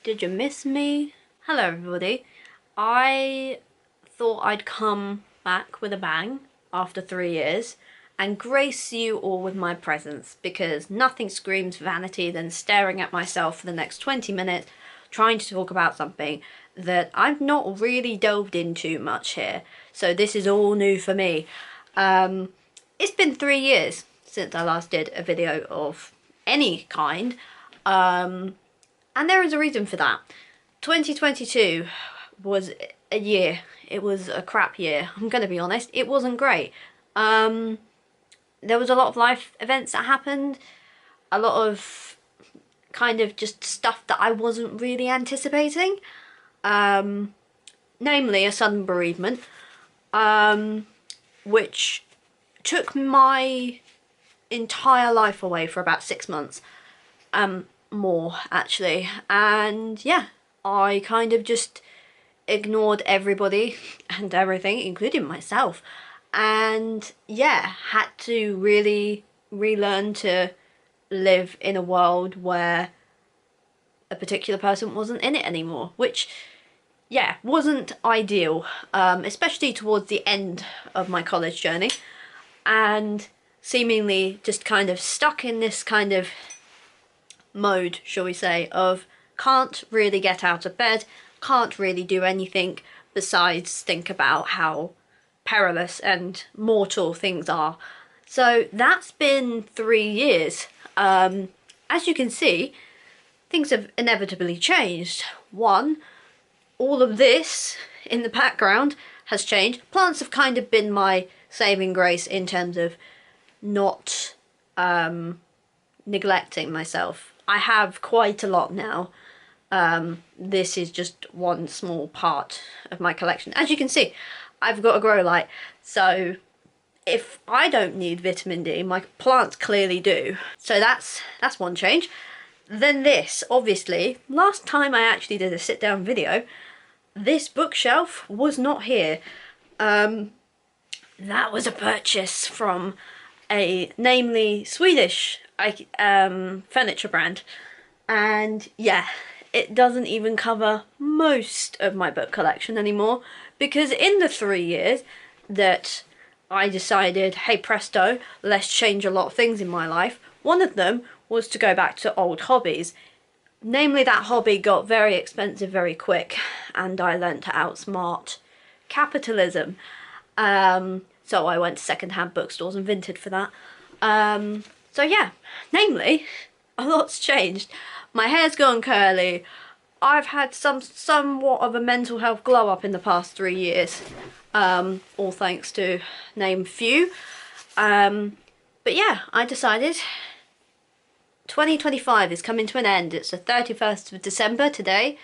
Did you miss me? Hello everybody. I thought I'd come back with a bang after 3 years and grace you all with my presence, because nothing screams vanity than staring at myself for the next 20 minutes trying to talk about something that I've not really delved into much here. So this is all new for me. It's been 3 years since I last did a video of any kind. And there is a reason for that. 2022 was a year. It was a crap year. I'm going to be honest. It wasn't great. There was a lot of life events that happened. A lot of kind of just stuff that I wasn't really anticipating. Namely a sudden bereavement. Which took my entire life away for about 6 months. More actually, and yeah, I kind of just ignored everybody and everything, including myself, and yeah, had to really relearn to live in a world where a particular person wasn't in it anymore, which yeah, wasn't ideal, especially towards the end of my college journey, and seemingly just kind of stuck in this kind of mode, shall we say, of can't really get out of bed, can't really do anything besides think about how perilous and mortal things are. So that's been 3 years. As you can see, things have inevitably changed. One, all of this in the background has changed. Plants have kind of been my saving grace in terms of not neglecting myself. I have quite a lot now. This is just one small part of my collection. As you can see, I've got a grow light, so if I don't need vitamin D, my plants clearly do. So that's one change. Then this, obviously, last time I actually did a sit-down video, this bookshelf was not here. That was a purchase from a namely Swedish furniture brand, and yeah, it doesn't even cover most of my book collection anymore, because in the 3 years that I decided, hey presto, let's change a lot of things in my life, one of them was to go back to old hobbies. Namely, that hobby got very expensive very quick, and I learnt to outsmart capitalism. So I went to second-hand bookstores and Vinted for that. So yeah, namely, a lot's changed. My hair's gone curly. I've had somewhat of a mental health glow up in the past 3 years. All thanks to name few. But yeah, I decided 2025 is coming to an end. It's the 31st of December today.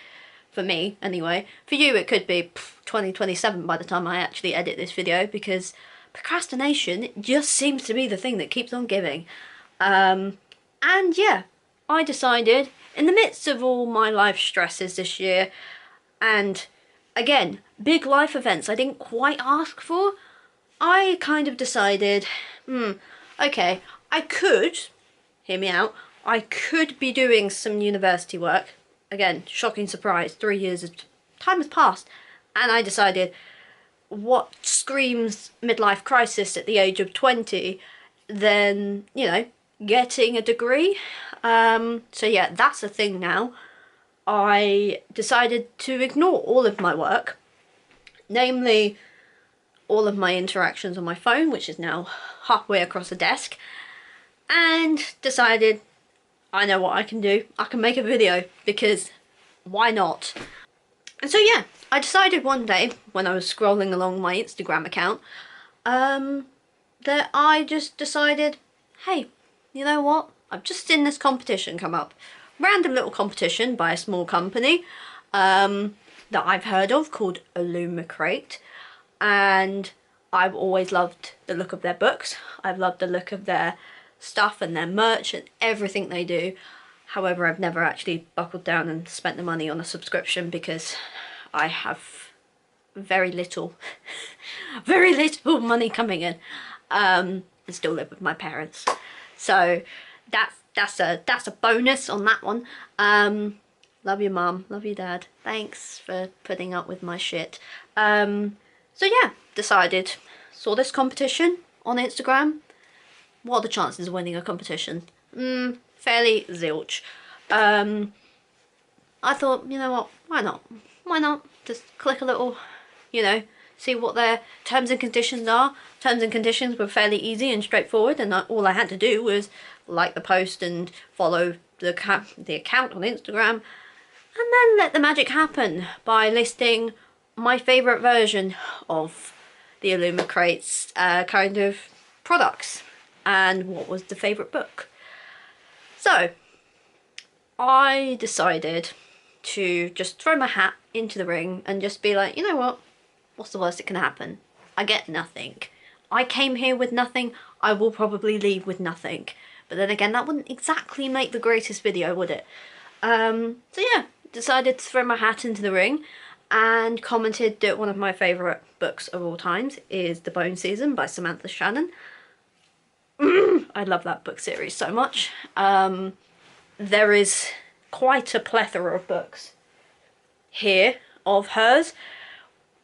For me, anyway. For you, it could be 2027 by the time I actually edit this video, because procrastination just seems to be the thing that keeps on giving. And yeah, I decided, in the midst of all my life stresses this year, and again, big life events I didn't quite ask for, I kind of decided, okay, I could, hear me out, I could be doing some university work. Again, shocking surprise, 3 years of time has passed, and I decided, what screams midlife crisis at the age of 20 than, you know, getting a degree? So yeah, that's a thing now. I decided to ignore all of my work, namely all of my interactions on my phone, which is now halfway across the desk, and decided, I know what I can do. I can make a video, because why not? And so yeah, I decided one day when I was scrolling along my Instagram account, that I just decided, hey, you know what? I've just seen this competition come up. Random little competition by a small company that I've heard of called Illumicrate, and I've always loved the look of their books. I've loved the look of their stuff and their merch and everything they do. However, I've never actually buckled down and spent the money on a subscription, because I have very little money coming in, and still live with my parents. So that's a bonus on that one. Love you, Mum. Love you, Dad. Thanks for putting up with my shit. So yeah, decided. Saw this competition on Instagram. What are the chances of winning a competition? Fairly zilch. I thought, you know what, why not? Why not? Just click a little, you know, see what their terms and conditions are. Terms and conditions were fairly easy and straightforward, and all I had to do was like the post and follow the account on Instagram, and then let the magic happen by listing my favourite version of the Illumicrate's kind of products and what was the favourite book. So I decided to just throw my hat into the ring and just be like, you know what? What's the worst that can happen? I get nothing. I came here with nothing. I will probably leave with nothing. But then again, that wouldn't exactly make the greatest video, would it? So yeah, decided to throw my hat into the ring and commented that one of my favourite books of all times is The Bone Season by Samantha Shannon. I love that book series so much. There is quite a plethora of books here of hers.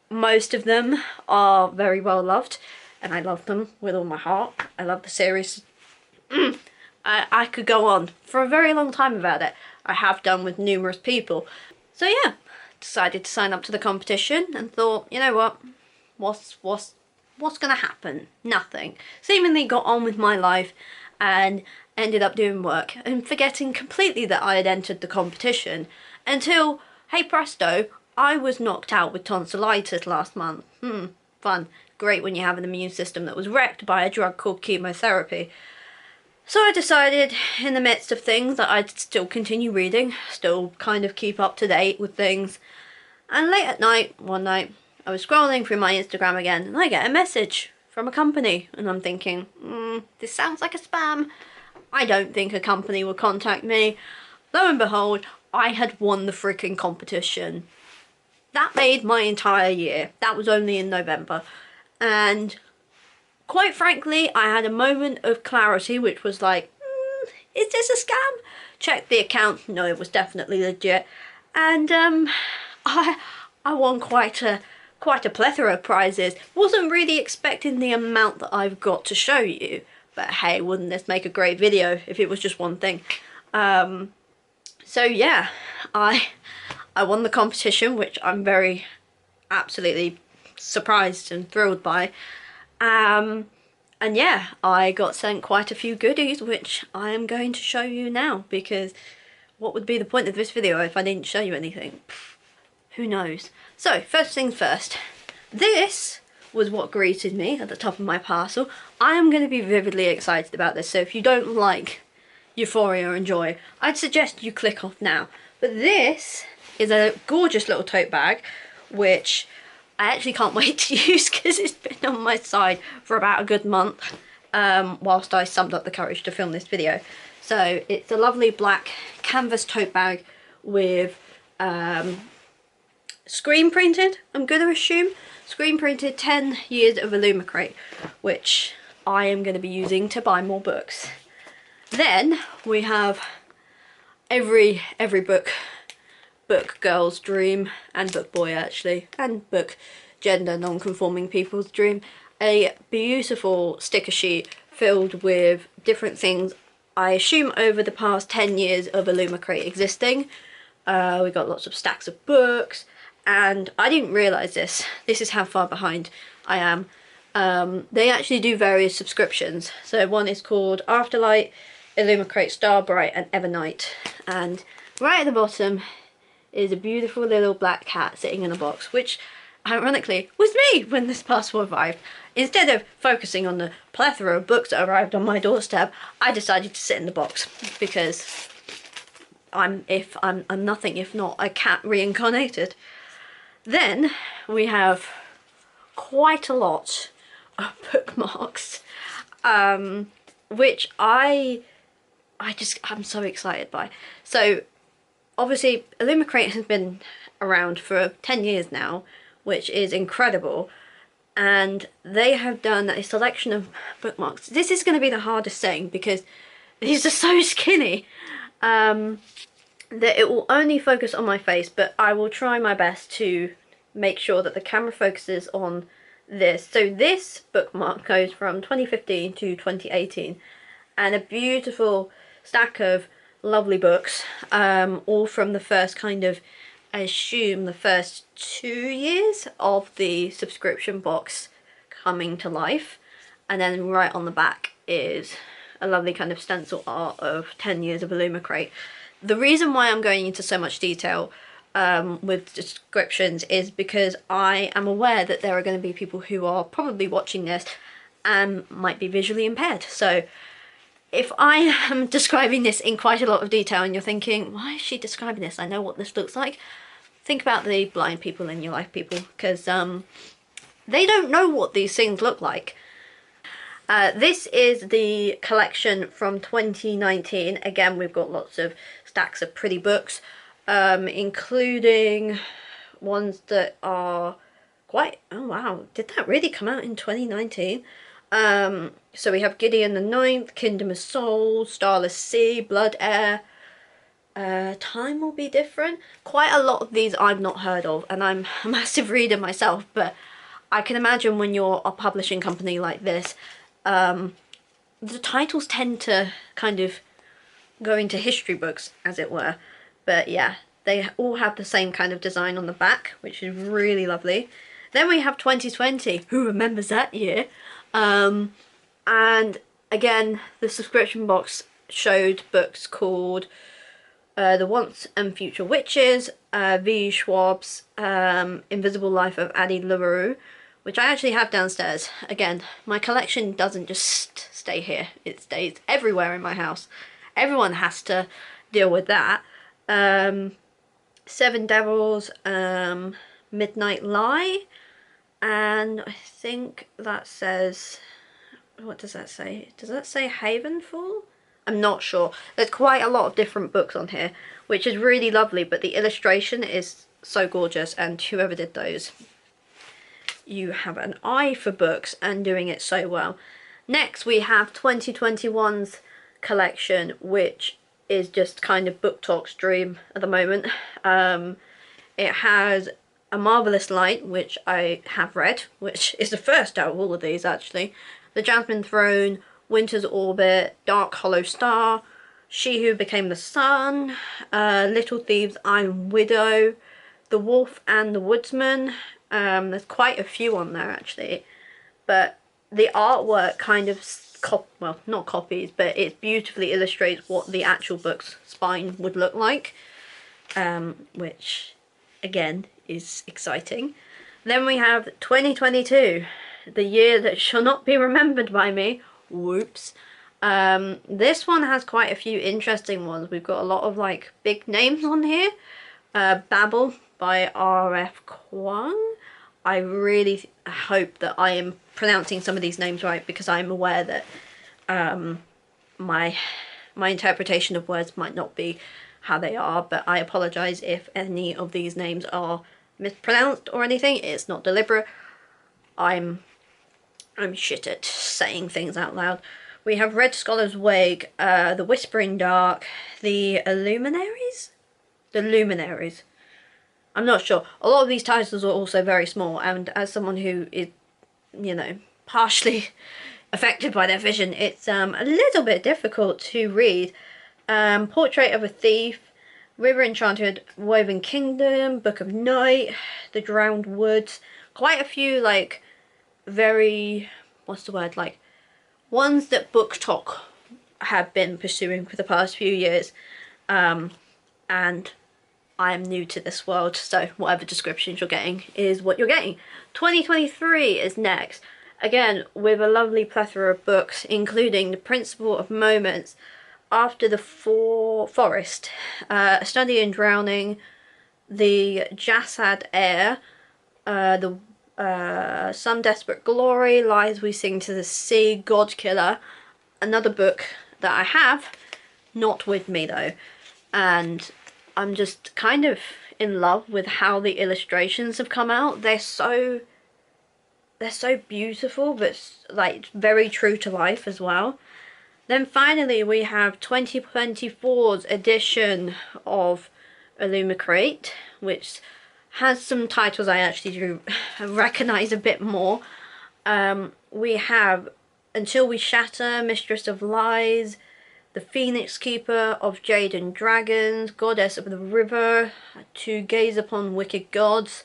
Most of them are very well loved, and I love them with all my heart. I love the series. I could go on for a very long time about it. I have done with numerous people. So yeah, decided to sign up to the competition and thought, you know what? What's gonna happen? Nothing. Seemingly got on with my life and ended up doing work and forgetting completely that I had entered the competition until, hey presto, I was knocked out with tonsillitis last month. Fun. Great when you have an immune system that was wrecked by a drug called chemotherapy. So I decided in the midst of things that I'd still continue reading, still kind of keep up to date with things. And late at night, one night, I was scrolling through my Instagram again and I get a message from a company and I'm thinking, this sounds like a spam. I don't think a company would contact me. Lo and behold, I had won the freaking competition. That made my entire year. That was only in November. And quite frankly, I had a moment of clarity, which was like, is this a scam? Checked the account. No, it was definitely legit. And I won quite a plethora of prizes. Wasn't really expecting the amount that I've got to show you. But hey, wouldn't this make a great video if it was just one thing? So yeah, I won the competition, which I'm very absolutely surprised and thrilled by. And yeah, I got sent quite a few goodies, which I am going to show you now, because what would be the point of this video if I didn't show you anything? Who knows? So, first things first. This was what greeted me at the top of my parcel. I am going to be vividly excited about this, so if you don't like euphoria and joy, I'd suggest you click off now. But this is a gorgeous little tote bag, which I actually can't wait to use because it's been on my side for about a good month, whilst I summed up the courage to film this video. So it's a lovely black canvas tote bag with screen printed, I'm going to assume, screen printed 10 Years of Illumicrate, which I am going to be using to buy more books. Then we have every book girl's dream, and book boy actually, and book gender non-conforming people's dream. A beautiful sticker sheet filled with different things, I assume over the past 10 years of Illumicrate existing. We got lots of stacks of books, and I didn't realise this. This is how far behind I am. They actually do various subscriptions. So one is called Afterlight, Illumicrate Starbright and Evernight. And right at the bottom is a beautiful little black cat sitting in a box, which ironically was me when this parcel arrived. Instead of focusing on the plethora of books that arrived on my doorstep, I decided to sit in the box because I'm nothing if not a cat reincarnated. Then we have quite a lot of bookmarks, which I'm so excited by. So obviously Illumicrate has been around for 10 years now, which is incredible, and they have done a selection of bookmarks. This is going to be the hardest thing because these are so skinny. that it will only focus on my face, but I will try my best to make sure that the camera focuses on this. So this bookmark goes from 2015 to 2018, and a beautiful stack of lovely books, all from the first kind of, I assume, the first 2 years of the subscription box coming to life. And then right on the back is a lovely kind of stencil art of 10 Years of Illumicrate. The reason why I'm going into so much detail with descriptions is because I am aware that there are going to be people who are probably watching this and might be visually impaired. So if I am describing this in quite a lot of detail and you're thinking, why is she describing this? I know what this looks like. Think about the blind people in your life, people, because they don't know what these things look like. This is the collection from 2019. Again, we've got lots of stacks of pretty books, including ones that are quite, oh wow, did that really come out in 2019? So we have Gideon the Ninth, Kingdom of Souls, Starless Sea, Blood Air, Time Will Be Different. Quite a lot of these I've not heard of, and I'm a massive reader myself, but I can imagine when you're a publishing company like this, the titles tend to kind of go into history books, as it were. But yeah, they all have the same kind of design on the back, which is really lovely. Then we have 2020, who remembers that year? And again, the subscription box showed books called The Once and Future Witches, V. Schwab's Invisible Life of Addie LaRue, which I actually have downstairs. Again, my collection doesn't just stay here, it stays everywhere in my house. Everyone has to deal with that. Seven Devils, Midnight Lie, and I think that says, what does that say? Does that say Havenfall? I'm not sure. There's quite a lot of different books on here, which is really lovely, but the illustration is so gorgeous, and whoever did those, you have an eye for books and doing it so well. Next we have 2021's collection, which is just kind of Book Talk's dream at the moment. It has A Marvellous Light, which I have read, which is the first out of all of these actually. The Jasmine Throne, Winter's Orbit, Dark Hollow Star, She Who Became the Sun, Little Thieves' Iron Widow, The Wolf and the Woodsman. There's quite a few on there actually, but the artwork kind of well, not copies, but it beautifully illustrates what the actual book's spine would look like, which again is exciting. Then we have 2022, the year that shall not be remembered by me. Whoops. This one has quite a few interesting ones. We've got a lot of like big names on here. Babel by R.F. Kwang. I really hope that I am pronouncing some of these names right, because I'm aware that my interpretation of words might not be how they are, but I apologise if any of these names are mispronounced or anything. It's not deliberate. I'm shit at saying things out loud. We have Red Scholar's Wake, The Whispering Dark, The Illuminaries? The Luminaries. I'm not sure. A lot of these titles are also very small, and as someone who is, you know, partially affected by their vision, it's a little bit difficult to read. Portrait of a Thief, River Enchanted, Woven Kingdom, Book of Night, The Drowned Woods. Quite a few, like, very, what's the word, like, ones that Book Talk have been pursuing for the past few years. And I am new to this world, so whatever descriptions you're getting is what you're getting. 2023 is next. Again, with a lovely plethora of books, including The Principle of Moments, After the Forest, A Study in Drowning, The Jasad Air, Some Desperate Glory, Lies We Sing to the Sea, God Killer. Another book that I have, not with me though, and I'm just kind of in love with how the illustrations have come out. They're so beautiful, but like very true to life as well. Then finally we have 2024's edition of Illumicrate, which has some titles I actually do recognise a bit more. We have Until We Shatter, Mistress of Lies, The Phoenix Keeper of Jade and Dragons, Goddess of the River, To Gaze Upon Wicked Gods.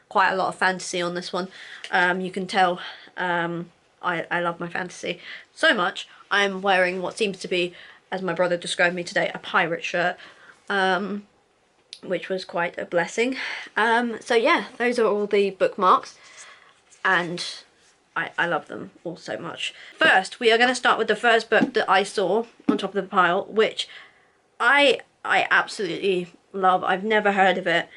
Quite a lot of fantasy on this one. You can tell I love my fantasy so much. I'm wearing what seems to be, as my brother described me today, a pirate shirt, which was quite a blessing. So yeah, those are all the bookmarks, and I love them all so much. First, we are going to start with the first book that I saw on top of the pile, which I absolutely love. I've never heard of it,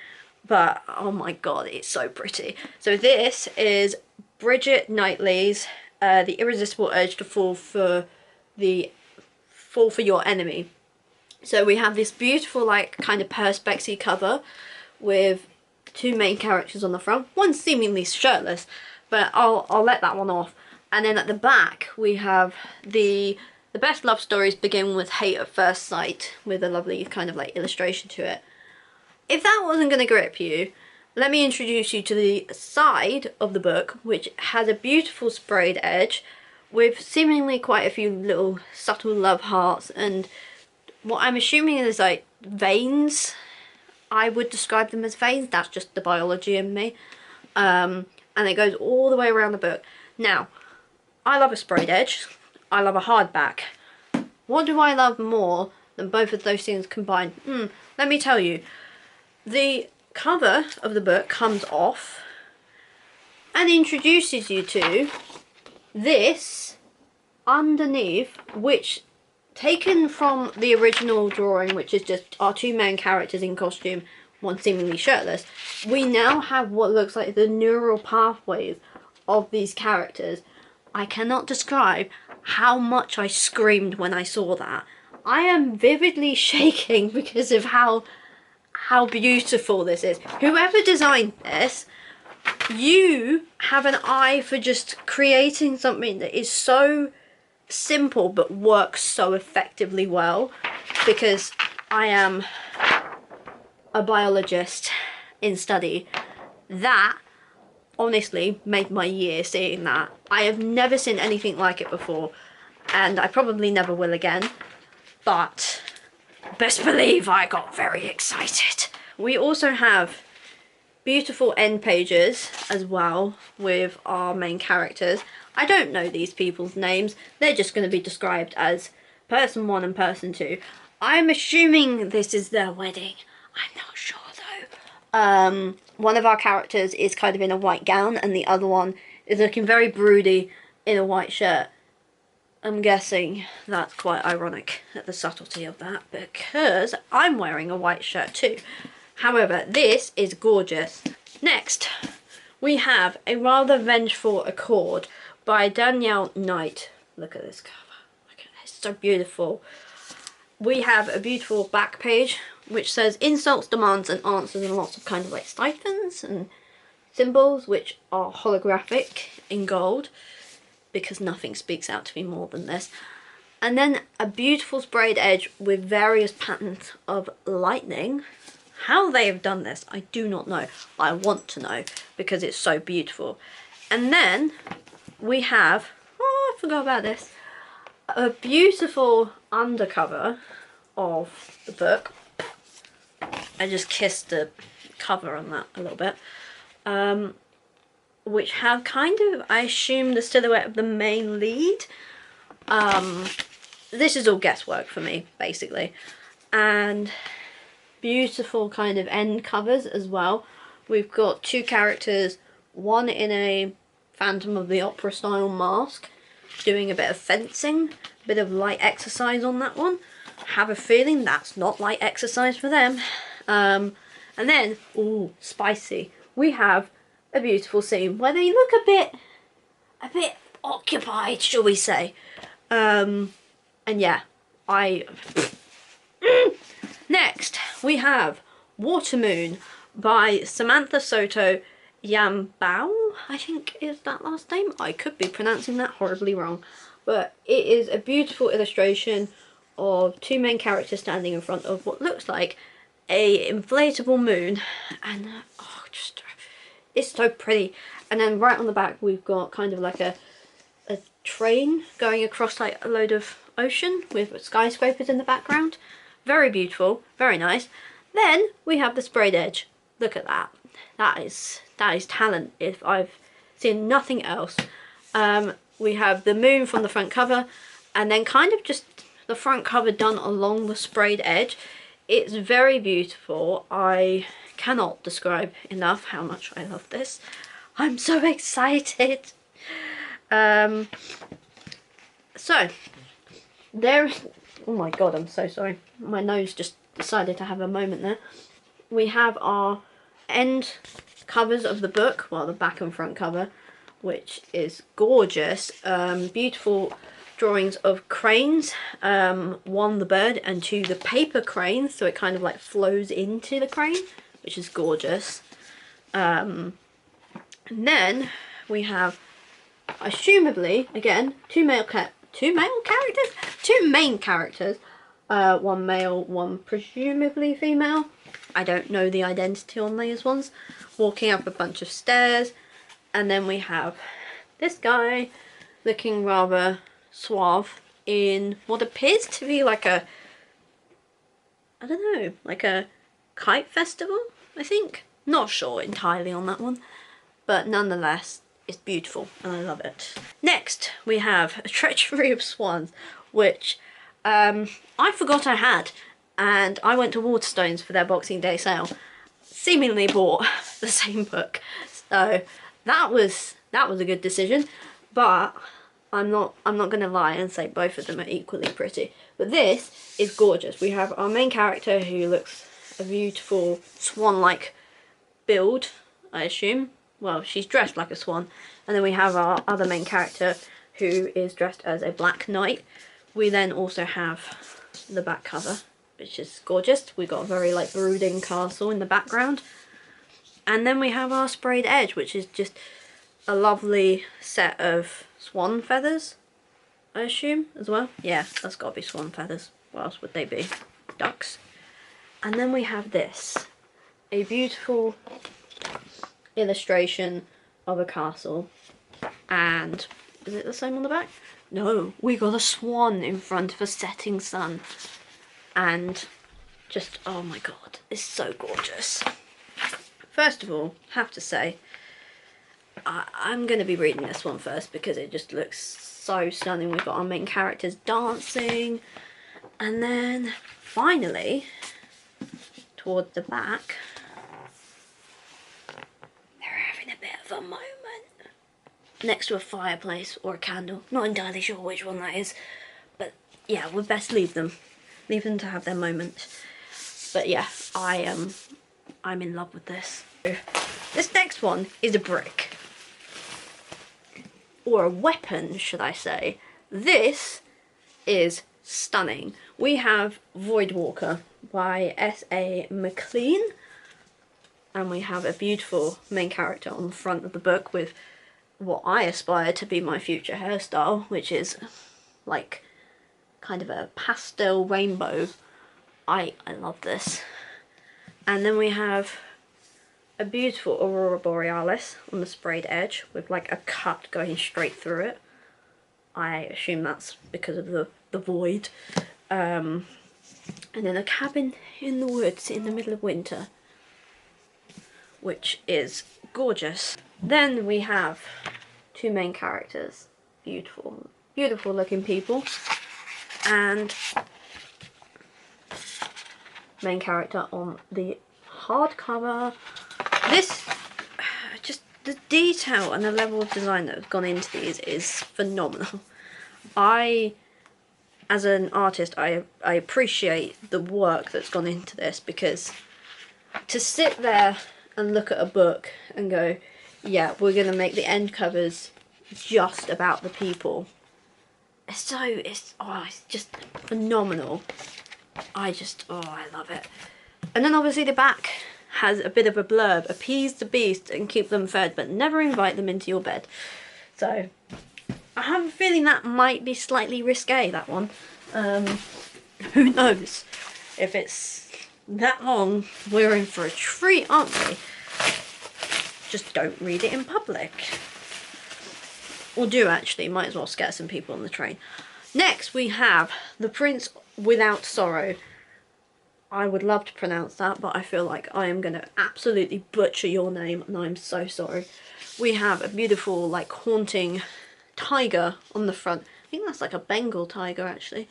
but oh my god, it's so pretty. So this is Bridget Knightley's The Irresistible Urge to Fall for Your Enemy. So we have this beautiful, like, kind of perspexy cover with two main characters on the front. One seemingly shirtless, but I'll let that one off. And then at the back we have the best love stories begin with hate at first sight, with a lovely kind of like illustration to it. If that wasn't going to grip you, let me introduce you to the side of the book, which has a beautiful sprayed edge with seemingly quite a few little subtle love hearts and what I'm assuming is like veins. I would describe them as veins. That's just the biology in me. And it goes all the way around the book. Now, I love a sprayed edge. I love a hardback. What do I love more than both of those things combined? Let me tell you. The cover of the book comes off and introduces you to this underneath, which, taken from the original drawing, which is just our two main characters in costume, one seemingly shirtless, we now have what looks like the neural pathways of these characters. I cannot describe how much I screamed when I saw that. I am vividly shaking because of how beautiful this is. Whoever designed this, you have an eye for just creating something that is so simple but works so effectively well, because I am a biologist in study. That honestly made my year seeing that. I have never seen anything like it before, and I probably never will again, but best believe I got very excited. We also have beautiful end pages as well with our main characters. I don't know these people's names. They're just going to be described as person 1 and person 2. I'm assuming this is their wedding. I'm not sure though. One of our characters is kind of in a white gown and the other one is looking very broody in a white shirt. I'm guessing that's quite ironic at the subtlety of that, because I'm wearing a white shirt too. However, this is gorgeous. Next, we have A Rather Vengeful Accord by Danielle Knight. Look at this cover. Look at this, so beautiful. We have a beautiful back page which says insults, demands and answers, and lots of kind of like stipends and symbols which are holographic in gold, because nothing speaks out to me more than this. And then a beautiful sprayed edge with various patterns of lightning. How they have done this, I do not know. I want to know because it's so beautiful. And then we have, oh, I forgot about this, a beautiful undercover of the book. I just kissed the cover on that a little bit. Which have kind of, I assume, the silhouette of the main lead. This is all guesswork for me, basically. And beautiful kind of end covers as well. We've got two characters, one in a Phantom of the Opera style mask, doing a bit of fencing, a bit of light exercise on that one. Have a feeling that's not light exercise for them. And then, ooh, spicy, we have a beautiful scene where they look a bit occupied, shall we say. And yeah, Next, we have Watermoon by Samantha Soto Yambao, I think is that last name. I could be pronouncing that horribly wrong. but it is a beautiful illustration of two main characters standing in front of what looks like a inflatable moon, and oh, just it's so pretty. And then right on the back we've got kind of like a train going across like a load of ocean with skyscrapers in the background. Very beautiful, very nice. Then we have the sprayed edge. Look at that. That is talent if I've seen nothing else. We have the moon from the front cover, and then kind of just the front cover done along the sprayed edge. It's very beautiful. I cannot describe enough how much I love this. I'm so excited. So there, oh my god, I'm so sorry. My nose just decided to have a moment there. We have our end covers of the book, well, the back and front cover, which is gorgeous. Beautiful drawings of cranes, one the bird and two the paper cranes, so it kind of like flows into the crane, which is gorgeous. And then we have, assumably, again, two main characters, one male, one presumably female. I don't know the identity on these ones, walking up a bunch of stairs. And then we have this guy looking rather suave in what appears to be like a, I don't know, like a kite festival, I think. Not sure entirely on that one, but nonetheless, it's beautiful and I love it. Next, we have A Treachery of Swans, which I forgot I had, and I went to Waterstones for their Boxing Day sale. Seemingly bought the same book, so that was a good decision. But I'm not gonna lie and say both of them are equally pretty. But this is gorgeous. We have our main character who looks a beautiful swan-like build, I assume. Well, she's dressed like a swan. And then we have our other main character who is dressed as a black knight. We then also have the back cover, which is gorgeous. We've got a very like brooding castle in the background. And then we have our sprayed edge, which is just a lovely set of swan feathers, I assume, as well. Yeah, that's got to be swan feathers. What else would they be? Ducks. And then we have this, a beautiful illustration of a castle. And is it the same on the back? No, we got a swan in front of a setting sun. And just, oh my god, it's so gorgeous. First of all, have to say, I'm going to be reading this one first because it just looks so stunning. We've got our main characters dancing, and then finally, towards the back, they're having a bit of a moment next to a fireplace or a candle. Not entirely sure which one that is, but yeah, we'd best leave them to have their moment. But yeah, I'm in love with this. This next one is a brick, or a weapon, should I say. This is stunning. We have Voidwalker by S.A. McLean, and we have a beautiful main character on the front of the book with what I aspire to be my future hairstyle, which is like kind of a pastel rainbow. I love this. And then we have a beautiful Aurora Borealis on the sprayed edge with like a cut going straight through it. I assume that's because of the void. And then a cabin in the woods in the middle of winter, which is gorgeous. Then we have two main characters, beautiful looking people, and main character on the hardcover. This, just the detail and the level of design that has gone into these is phenomenal. As an artist, I appreciate the work that's gone into this, because to sit there and look at a book and go, yeah, we're going to make the end covers just about the people. It's just phenomenal. I love it. And then obviously the back has a bit of a blurb: appease the beast and keep them fed, but never invite them into your bed. So I have a feeling that might be slightly risque, that one. Who knows? If it's that long, we're in for a treat, aren't we? Just don't read it in public. Or do actually, might as well scare some people on the train. Next we have The Prince Without Sorrow. I would love to pronounce that, but I feel like I am going to absolutely butcher your name, and I'm so sorry. We have a beautiful, like, haunting tiger on the front. I think that's like a Bengal tiger, actually.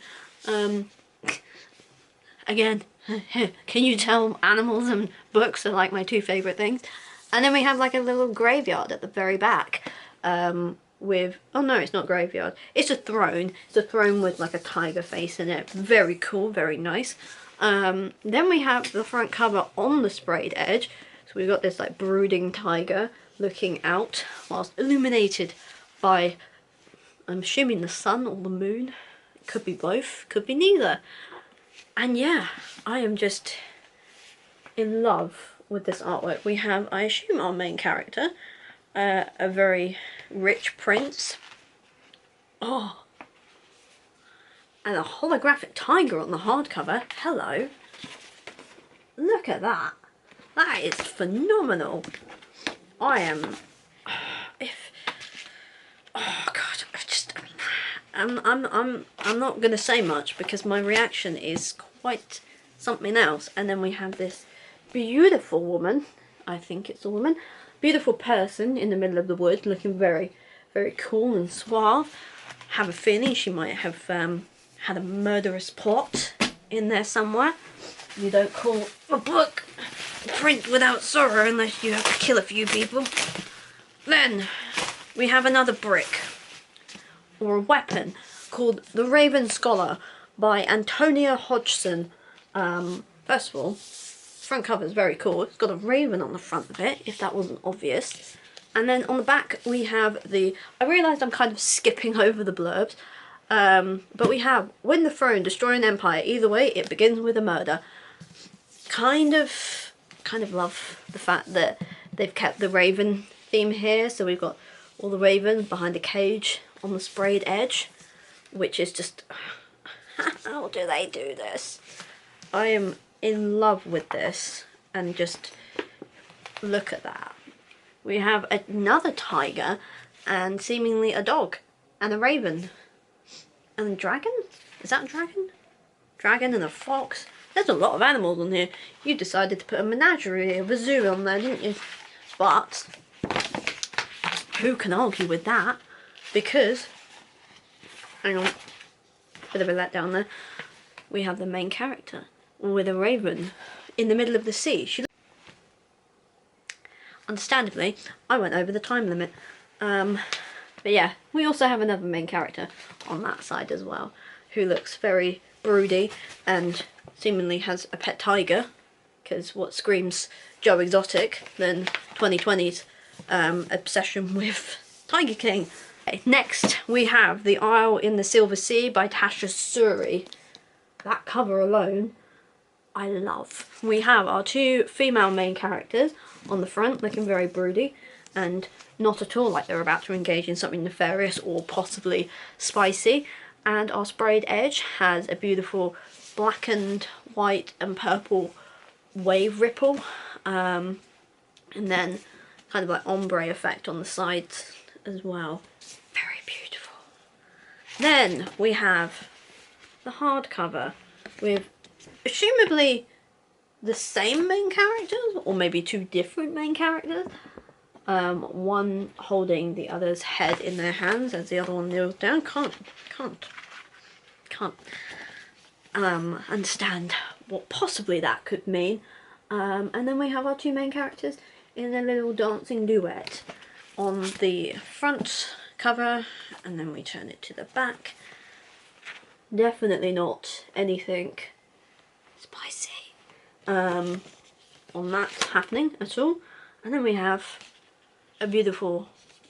Again, can you tell animals and books are like my two favourite things? And then we have like a little graveyard at the very back with, oh no, it's not graveyard, it's a throne. It's a throne with like a tiger face in it. Very cool, very nice. Then we have the front cover on the sprayed edge. So we've got this like brooding tiger looking out whilst illuminated by, I'm assuming, the sun or the moon. It could be both, could be neither. And yeah, I am just in love with this artwork. We have, I assume, our main character, a very rich prince. Oh, and a holographic tiger on the hardcover. Hello. Look at that. That is phenomenal. I am, oh god, I'm not gonna say much because my reaction is quite something else. And then we have this beautiful woman, I think it's a woman, beautiful person in the middle of the woods, looking very, very cool and suave. Have a feeling she might have had a murderous plot in there somewhere. You don't call a book A Prince Without Sorrow unless you have to kill a few people. Then we have another brick, or a weapon, called The Raven Scholar by Antonia Hodgson. First of all, front cover is very cool. It's got a raven on the front of it, if that wasn't obvious. And then on the back we have the, I realised I'm kind of skipping over the blurbs, but we have Win the Throne, Destroy an Empire. Either way, it begins with a murder. Kind of love the fact that they've kept the raven theme here. So we've got all the ravens behind the cage on the sprayed edge, which is just, how do they do this? I am in love with this, and just look at that. We have another tiger and seemingly a dog and a raven and a dragon. Is that a dragon? Dragon and a fox. There's a lot of animals on here. You decided to put a menagerie of a zoo on there, didn't you? But who can argue with that? Because, hang on, bit of a letdown there. We have the main character with a raven in the middle of the sea. Understandably, I went over the time limit. But yeah, we also have another main character on that side as well, who looks very broody and seemingly has a pet tiger, because what screams Joe Exotic than 2020's obsession with Tiger King. Okay, next we have The Isle in the Silver Sea by Tasha Suri. That cover alone I love. We have our two female main characters on the front looking very broody and not at all like they're about to engage in something nefarious or possibly spicy. And our sprayed edge has a beautiful blackened, white and purple wave ripple, and then kind of like ombre effect on the sides as well. Very beautiful. Then we have the hardcover with assumably the same main characters, or maybe two different main characters. One holding the other's head in their hands as the other one kneels down. Can't understand what possibly that could mean. And then we have our two main characters in a little dancing duet on the front cover, and then we turn it to the back. Definitely not anything spicy on that happening at all. And then we have a beautiful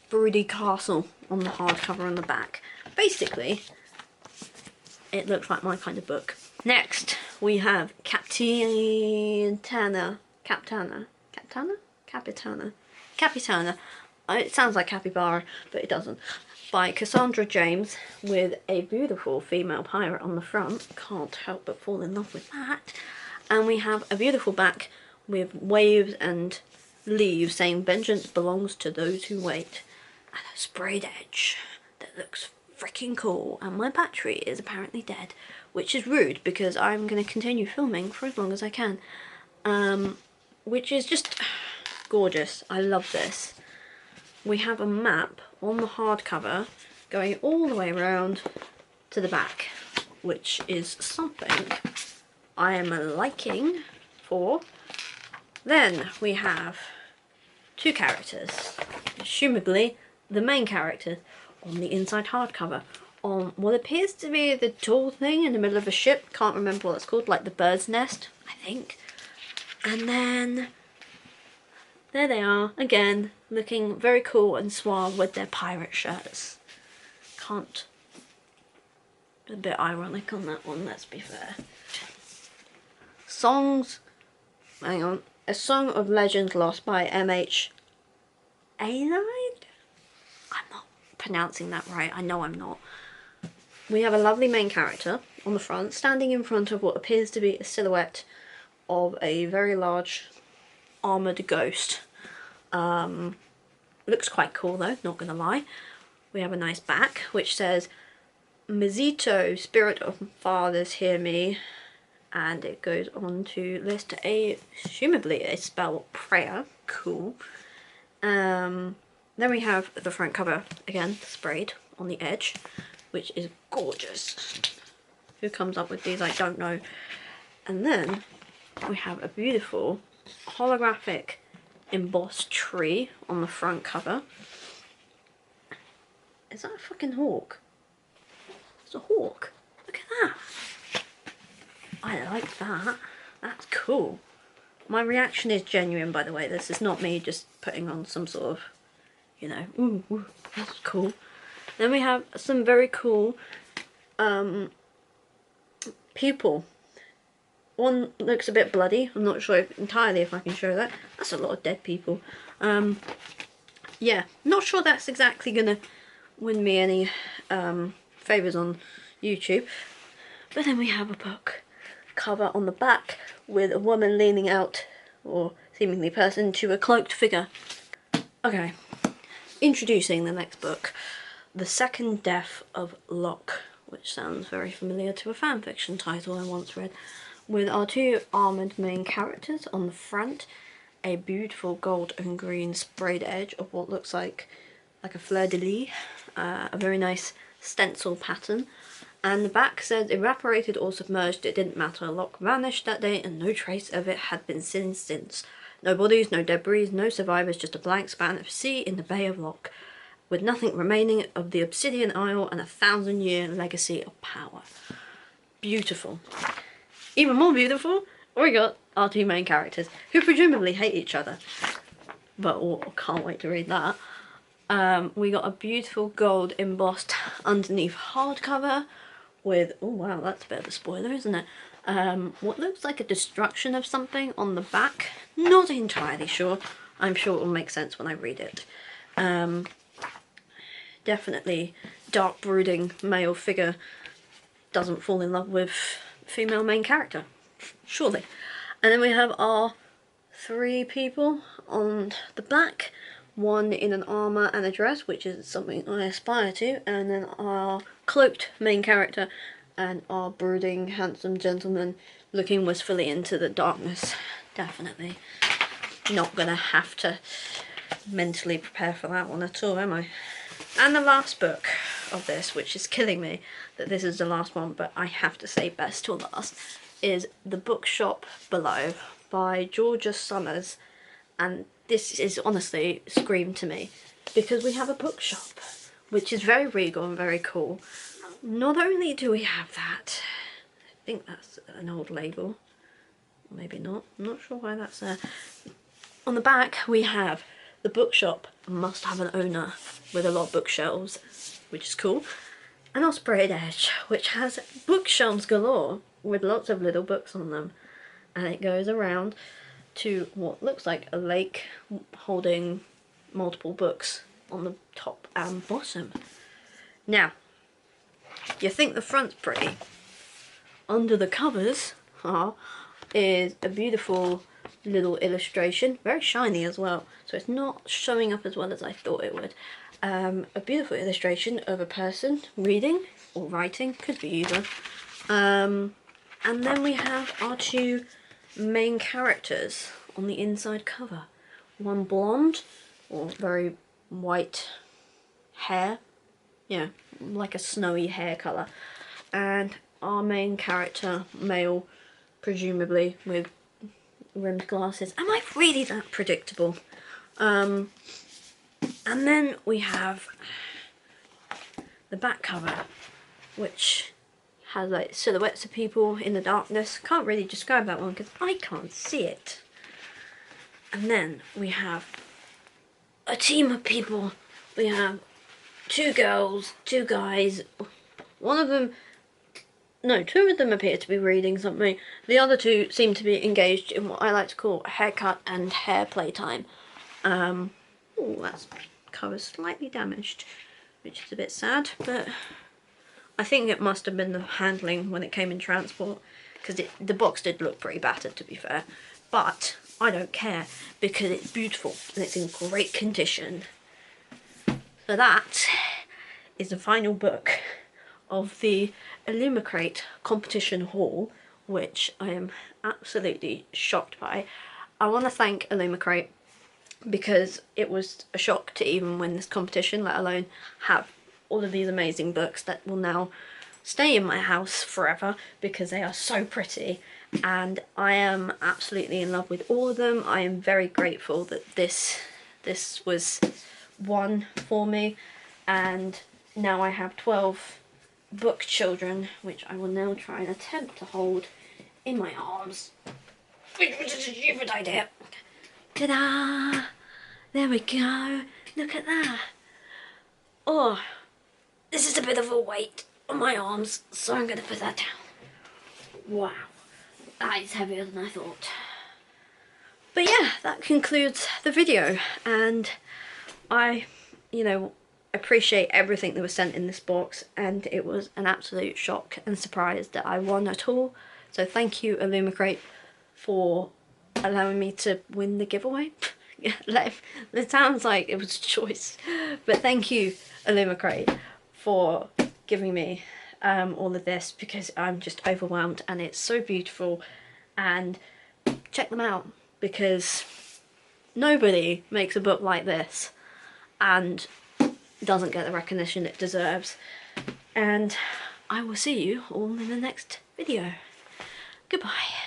broody castle on the hardcover on the back. Basically, it looks like my kind of book. Next, we have Capitana It sounds like capybara, but it doesn't. By Cassandra James, with a beautiful female pirate on the front. Can't help but fall in love with that. And we have a beautiful back with waves and leaves saying vengeance belongs to those who wait. And a sprayed edge that looks freaking cool. And my battery is apparently dead, which is rude because I'm going to continue filming for as long as I can. Which is just gorgeous. I love this. We have a map on the hardcover going all the way around to the back, which is something I am liking for. Then we have two characters, assumably the main character, on the inside hardcover, on what appears to be the tall thing in the middle of a ship. Can't remember what it's called, like the bird's nest, I think. And then there they are, again, looking very cool and suave with their pirate shirts. A bit ironic on that one, let's be fair. Songs, hang on. A Song of Legends Lost by M.H. Alide? I'm not pronouncing that right, I know I'm not. We have a lovely main character on the front, standing in front of what appears to be a silhouette of a very large armoured ghost. Looks quite cool though, not gonna lie. We have a nice back which says, Mizito, spirit of fathers, hear me. And it goes on to list assumably a spell prayer. Cool. Then we have the front cover, again, sprayed on the edge, which is gorgeous. Who comes up with these, I don't know. And then we have a beautiful holographic embossed tree on the front cover. Is that a fucking hawk? It's a hawk. Look at that. I like that. That's cool. My reaction is genuine, by the way. This is not me just putting on some sort of, you know, ooh, that's cool. Then we have some very cool people. One looks a bit bloody. I'm not sure entirely if I can show that. That's a lot of dead people. Yeah, not sure that's exactly gonna win me any favours on YouTube. But then we have a book cover on the back with a woman leaning out, or seemingly person, to a cloaked figure. Okay, introducing the next book, The Second Death of Locke, which sounds very familiar to a fanfiction title I once read, with our two armoured main characters on the front, a beautiful gold and green sprayed edge of what looks like a fleur-de-lis, a very nice stencil pattern. And the back says, evaporated or submerged, it didn't matter. Locke vanished that day and no trace of it had been seen since. No bodies, no debris, no survivors, just a blank span of sea in the Bay of Locke, with nothing remaining of the Obsidian Isle and a 1,000-year legacy of power. Beautiful. Even more beautiful, we got our two main characters, who presumably hate each other. But can't wait to read that. We got a beautiful gold embossed underneath hardcover, with, oh wow, that's a bit of a spoiler, isn't it? What looks like a destruction of something on the back. Not entirely sure. I'm sure it will make sense when I read it. Definitely dark brooding male figure doesn't fall in love with female main character. Surely. And then we have our three people on the back. One in an armour and a dress, which is something I aspire to, and then our cloaked main character and our brooding handsome gentleman looking wistfully into the darkness. Definitely not gonna have to mentally prepare for that one at all, am I? And the last book of this, which is killing me that this is the last one, but I have to say best till last, is The Bookshop Below by Georgia Summers. And this is honestly screamed to me, because we have a bookshop, which is very regal and very cool. Not only do we have that, I think that's an old label, maybe not, I'm not sure why that's there. On the back we have the bookshop must have an owner, with a lot of bookshelves, which is cool. And our sprayed edge, which has bookshelves galore with lots of little books on them, and it goes around to what looks like a lake holding multiple books on the top and bottom. Now, you think the front's pretty. Under the covers is a beautiful little illustration, very shiny as well, so it's not showing up as well as I thought it would. A beautiful illustration of a person reading or writing, could be either. And then we have our two main characters on the inside cover. One blonde, or very white hair, yeah, like a snowy hair colour, and our main character, male, presumably with rimmed glasses. Am I really that predictable? And then we have the back cover, which has like silhouettes of people in the darkness. Can't really describe that one because I can't see it. And then we have a team of people. We have 2 girls, 2 guys. One of them, no, 2 of them appear to be reading something. The other 2 seem to be engaged in what I like to call haircut and hair playtime. Oh, that cover's slightly damaged, which is a bit sad, but I think it must have been the handling when it came in transport, because the box did look pretty battered, to be fair. But I don't care, because it's beautiful and it's in great condition. So that is the final book of the Illumicrate competition haul, which I am absolutely shocked by. I want to thank Illumicrate because it was a shock to even win this competition, let alone have all of these amazing books that will now stay in my house forever because they are so pretty, and I am absolutely in love with all of them. I am very grateful that this was one for me, and now I have 12 book children, which I will now try and attempt to hold in my arms, which was a stupid idea. Ta-da! There we go. Look at that. Oh, this is a bit of a weight on my arms, so I'm going to put that down. Wow, that is heavier than I thought. But yeah, that concludes the video, and I, appreciate everything that was sent in this box, and it was an absolute shock and surprise that I won at all. So thank you, Illumicrate, for allowing me to win the giveaway. It sounds like it was a choice, but thank you, Illumicrate, for giving me all of this, because I'm just overwhelmed and it's so beautiful. And check them out, because nobody makes a book like this and doesn't get the recognition it deserves. And I will see you all in the next video. Goodbye.